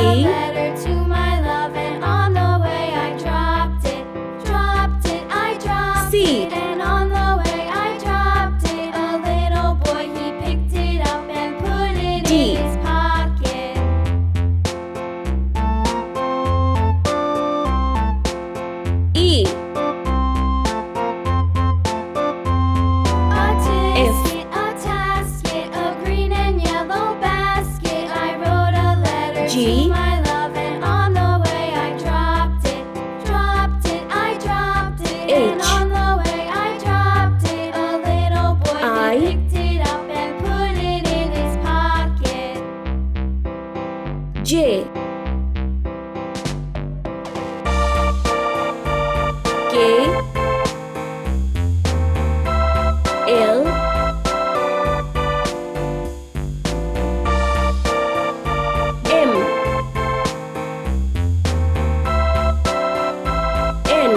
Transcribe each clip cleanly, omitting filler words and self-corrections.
a letter to my love, and on the way I dropped it. I dropped C. it, and on the way I dropped it. A little boy, he picked it up and put it D. in his pocket. E. A tisket, a tasket, a green and yellow basket. I wrote a letter G. to my love, and on the way I dropped it. I dropped it, and H. on the way I dropped it. A little boy, I. he picked it up and put it in his pocket. J. K. L. M. N.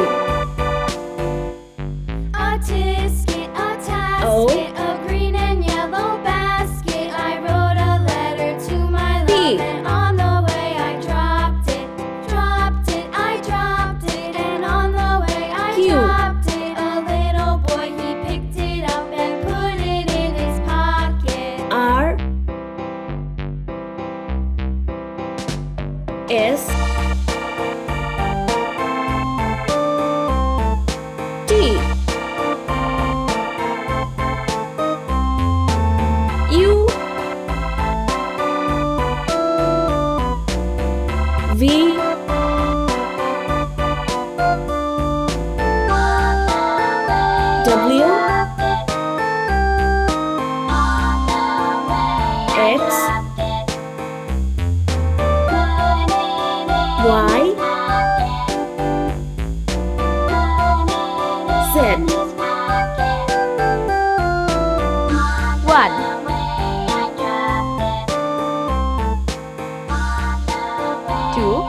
A tisket, a tasket, O. a green and yellow basket. I wrote a letter to my P. love, and on the way I dropped it. I dropped it, and on the way I Q. dropped it. A little boy, he picked it up and put it in his pocket. R. S. T. U. V. W. X. Y. Z. 1. 2.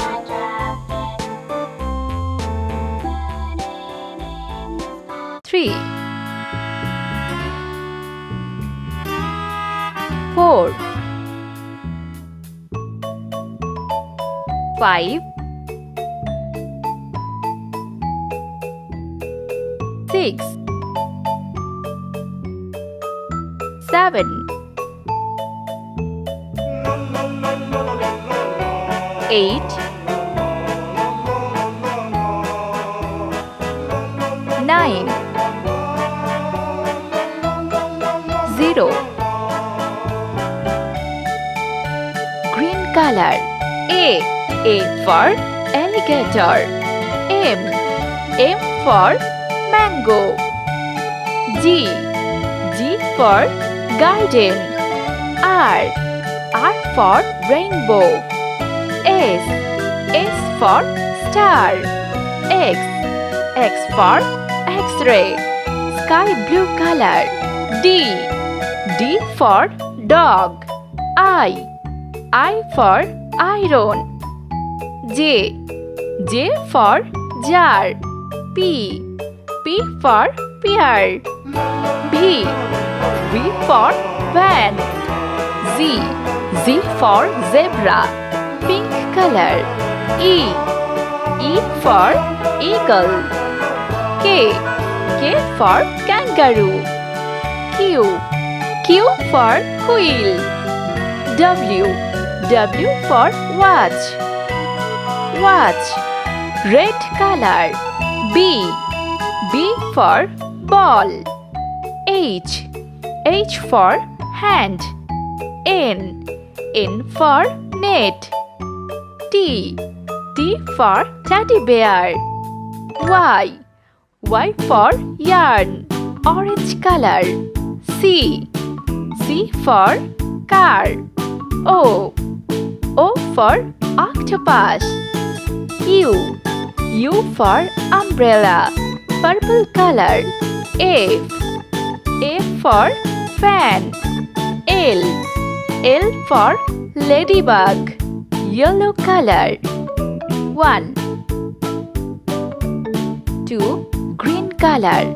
3. 4. 5. 6. 7. 8. 9. 0. Green color. A for alligator. M for mango. G for garden. R for rainbow. S for star. X for X-ray, sky blue color. D for dog. I for iron. J for jar. P for pear. V for van. Z for zebra, pink color. E for eagle. K for kangaroo. Q for quail. W for watch. Red color. B for ball. H for hand. N for net. T for teddy bear. Y for yarn, orange color. C for car. O for octopus. U for umbrella, purple color. F for fan. L for ladybug, yellow color. 1 2 green color.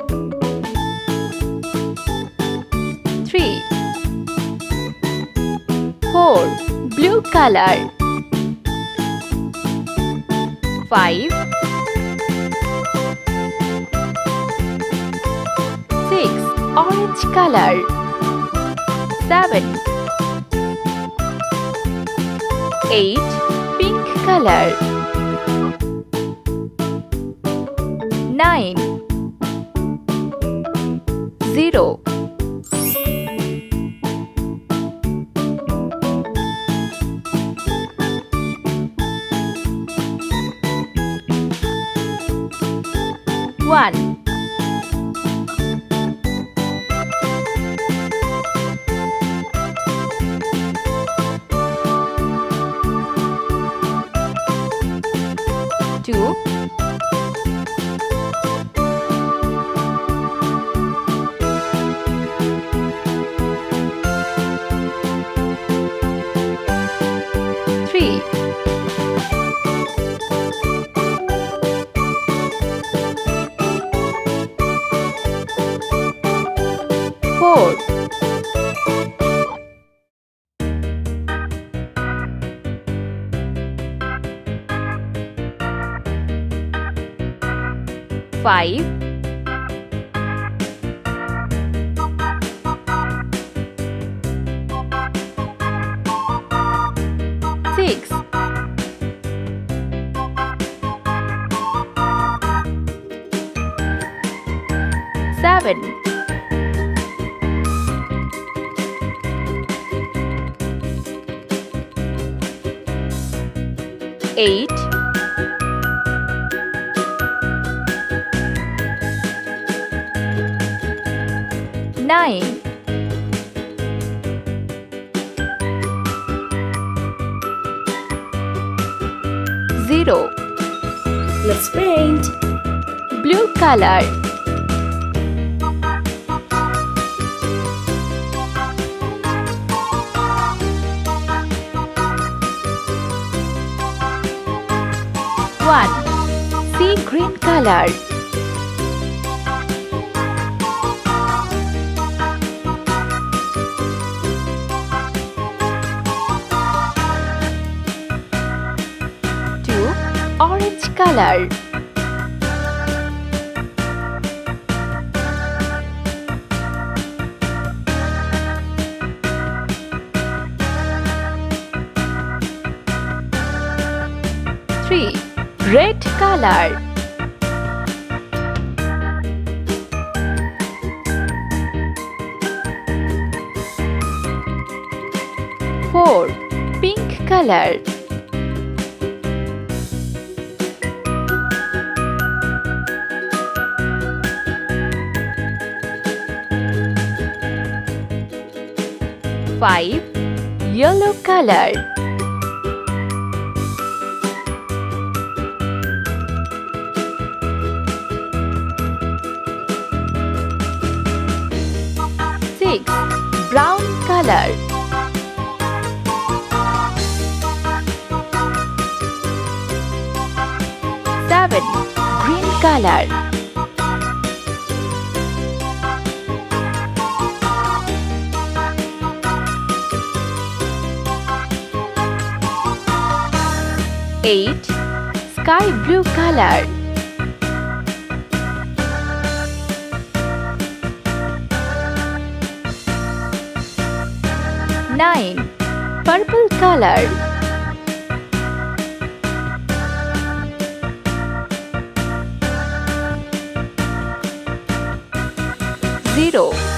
3 4 blue color. 5 6 orange color 7 8 pink color 9 0 1 2 3 4 5 6 7 8 9 0 Let's paint. blue color 1 sea green color 2 orange color 3 red color 4 pink color 5 yellow color 6 brown color 7 green color 8 sky blue color 9 purple color 0